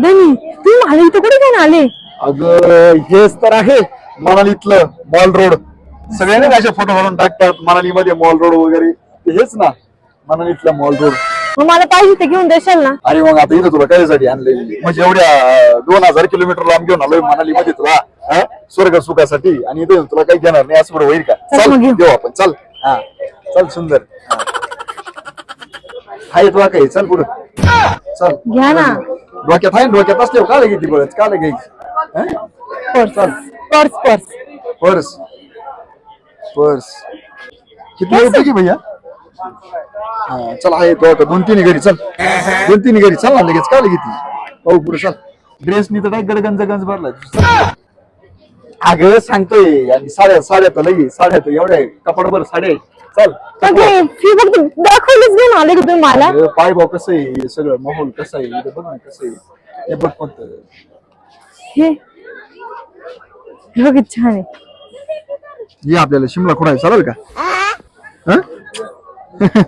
धनी तुम्ही मला इथं कुठे घेऊन आले? अगं हेच तर आहे मनालीतलं मॉल रोड. सगळ्यांनी असे फोटो काढून टाकतात मनालीमध्ये मॉल रोड वगैरे. हेच ना मनालीतला मॉल रोड. मग मला पाहिजे ते घेऊन देशाल ना? अरे मग आता इथं तुला कशासाठी आणलंय म्हणजे एवढ्या 2000 किलोमीटर लांब घेऊन आलोय मनालीमध्ये तुला स्वर्ग सुखासाठी आणि इथं तुला काही घेणार नाही असं बरं होईल का? चल मग घेऊ. देऊ आपण चल. हा चल सुंदर. हाय तुला काही चल पुढे चल घ्या ना. डोक्यात आहे डोक्यात असल्यावर काल घेतली बरं काल घ्यायची. Purse purse purse purse purse किती होती की भैया? हा चल आहे तो आता 2-3 घरी चल 2-3 घरी चल ना लगेच काल घेतली. हो पुढे चल. ड्रेसनी तर काय गंज भरला. अगं सांगतोय आणि साड्या तर लई साड्या तर एवढ्या कपडभर साड्या चल. फी फक्त दाखवलीच घेऊन आले का तुम्ही मला? पाय भाऊ कसं आहे सगळं माहोल कसं आहे इथं बघ ना कसं आहे हे बघ फक्त हे बघ छान आहे. ये आपल्याला शिमला खोडाय चालेल का?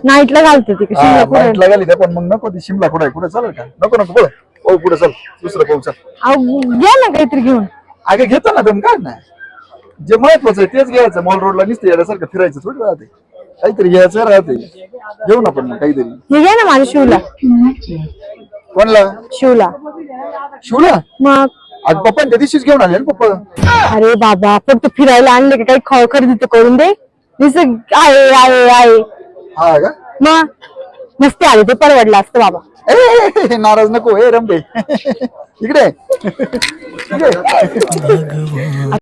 नाईटला घालते ती कशी नाईटला गेली पण मग नको ती शिमला खोडाय कुठे चालेल का? नको नको बोल हो पुढे चल दुसरं पाहू चल. घ्या ना काहीतरी घेऊन. अगं घेतो ना दम काय नाही जे महत्वाचं आहे तेच घ्यायचं. मॉल रोडला नुसतं याच्यासारखं फिरायचं थोडी राहते काहीतरी घ्यायचं राहते. घेऊ ना पण मग काहीतरी. हे घ्या ना माझ्या शिवला. कोणला? शिवला. मग आज पप्पा त्या दिवशीच घेऊन आले ना पप्पा. अरे बाबा फक्त फिरायला आणले का काही खरेदी तर करून दे. आहे आहे आहे हा का? मग नसते आले ते परवडलं असतं बाबा. नाराज नको हे रंबे इकडे